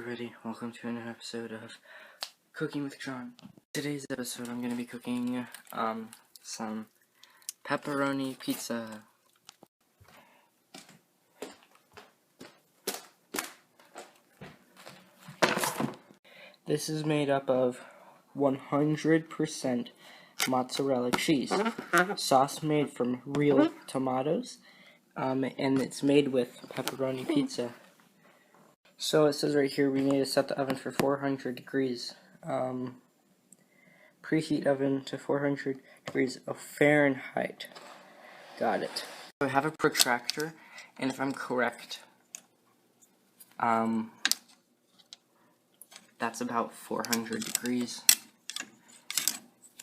everybody, welcome to another episode of Cooking with John. Today's episode I'm going to be cooking some pepperoni pizza. This is made up of 100% mozzarella cheese, sauce made from real tomatoes, and it's made with pepperoni pizza. So it says right here we need to set the oven for 400 degrees. Preheat oven to 400 degrees of Fahrenheit. Got it. So I have a protractor, and if I'm correct, that's about 400 degrees.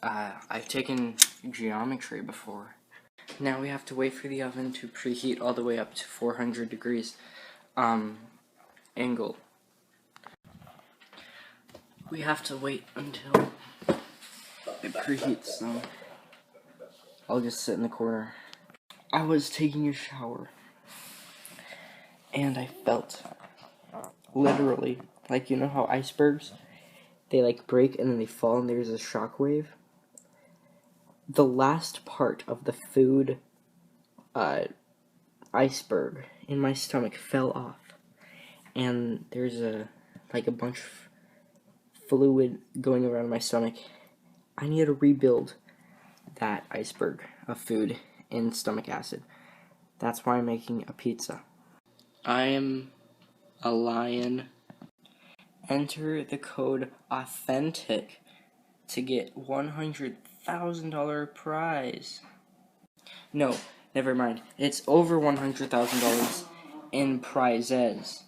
I've taken geometry before. Now we have to wait for the oven to preheat all the way up to 400 degrees. Angle. We have to wait until it preheats, so I'll just sit in the corner. I was taking a shower and I felt literally, like, you know how icebergs, they like break and then they fall and there's a shock wave? The last part of the food iceberg in my stomach fell off. And there's a bunch of fluid going around my stomach. I need to rebuild that iceberg of food in stomach acid. That's why I'm making a pizza. I am a lion. Enter the code AUTHENTIC to get $100,000 prize. No, never mind. It's over $100,000 in prizes.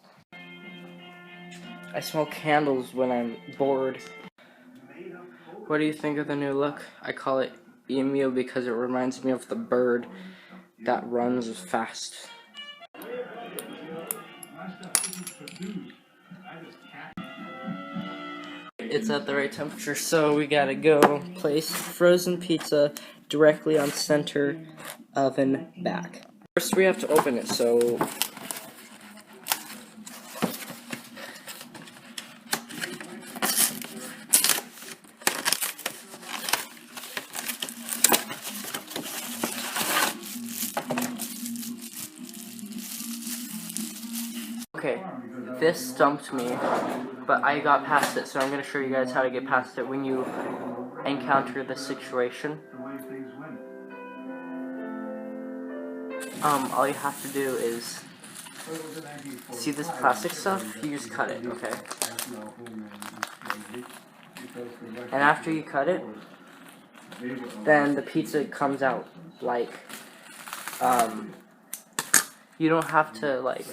I smell candles when I'm bored. What do you think of the new look? I call it emu because it reminds me of the bird that runs fast. It's at the right temperature, so we gotta go place frozen pizza directly on center oven back. First we have to open it, so okay, this stumped me, but I got past it, so I'm going to show you guys how to get past it when you encounter this situation. All you have to do is, see this plastic stuff? You just cut it, okay? And after you cut it, then the pizza comes out like, you don't have to, like,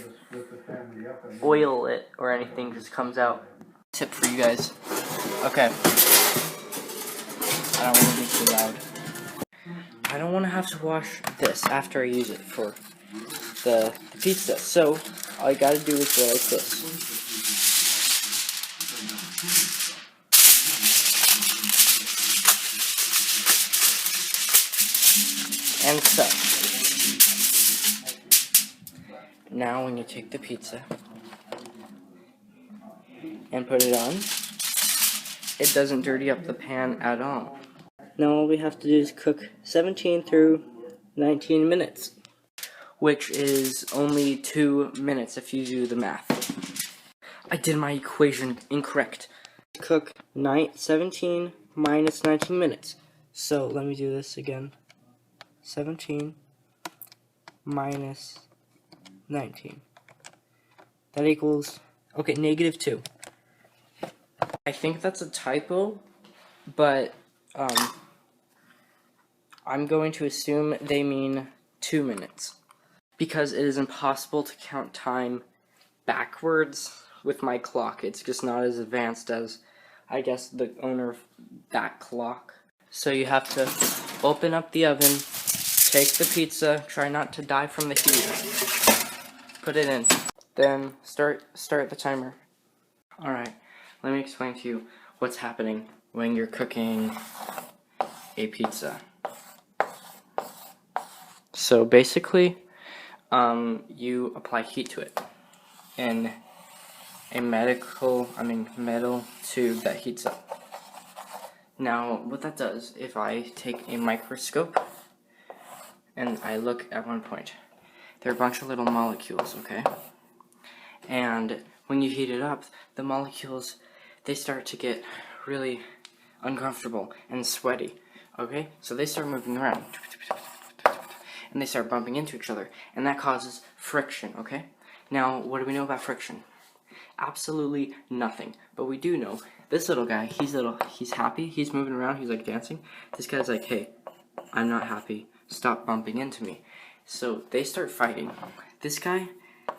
oil it or anything, just comes out. Tip for you guys. Okay. I don't want to be too loud. I don't want to have to wash this after I use it for the pizza, so all you gotta do is go like this. And such. Now when you take the pizza and put it on, it doesn't dirty up the pan at all. Now all we have to do is cook 17 through 19 minutes, which is only 2 minutes if you do the math. I did my equation incorrect. Cook 17 minus 19 minutes. So let me do this again. 17 minus 19. That equals, okay, -2. I think that's a typo, but I'm going to assume they mean 2 minutes, because it is impossible to count time backwards with my clock. It's just not as advanced as, I guess, the owner of that clock. So you have to open up the oven, take the pizza, try not to die from the heat, put it in, then start the timer. Alright, let me explain to you what's happening when you're cooking a pizza. So basically, you apply heat to it, and a metal tube that heats up. Now, what that does, if I take a microscope and I look at one point, there are a bunch of little molecules, okay? And when you heat it up, the molecules, they start to get really uncomfortable and sweaty, okay? So they start moving around, and they start bumping into each other, and that causes friction, okay? Now, what do we know about friction? Absolutely nothing. But we do know this little guy, he's happy, he's moving around, he's like dancing. This guy's like, hey, I'm not happy, stop bumping into me. So they start fighting. This guy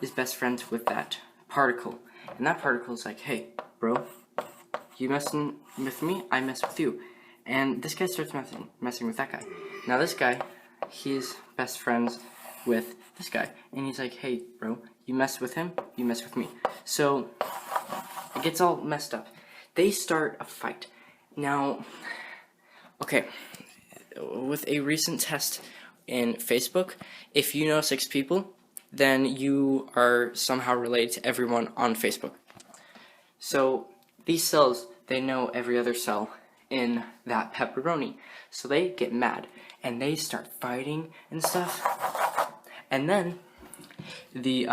is best friends with that particle, and that particle is like, hey, bro, you messing with me, I mess with you. And this guy starts messing with that guy. Now this guy, he's best friends with this guy, and he's like, hey, bro, you mess with him, you mess with me. So it gets all messed up. They start a fight. Now, okay, with a recent test in Facebook, if you know 6 people, then you are somehow related to everyone on Facebook. So these cells, they know every other cell in that pepperoni. So they get mad and they start fighting and stuff. And then the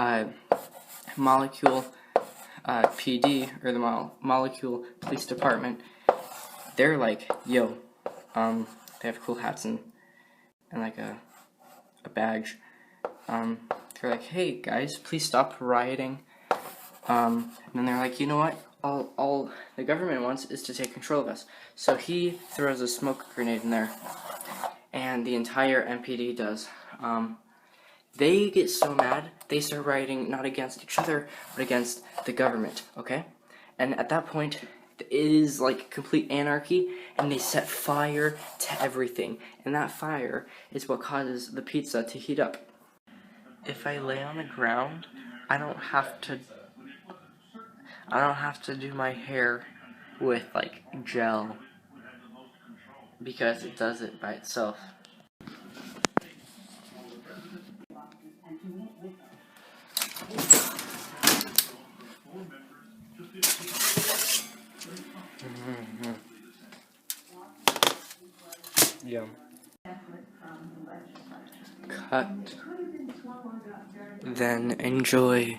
molecule PD, or the molecule police department, they're like, yo, they have cool hats and like a badge. They're like, hey guys, please stop rioting. And then they're like, you know what? All the government wants is to take control of us. So he throws a smoke grenade in there, and the entire MPD does. They get so mad, they start rioting not against each other, but against the government, okay? And at that point, it is like complete anarchy, and they set fire to everything. And that fire is what causes the pizza to heat up. If I lay on the ground, I don't have to do my hair with like gel, because it does it by itself. Yum. Cut. Then enjoy.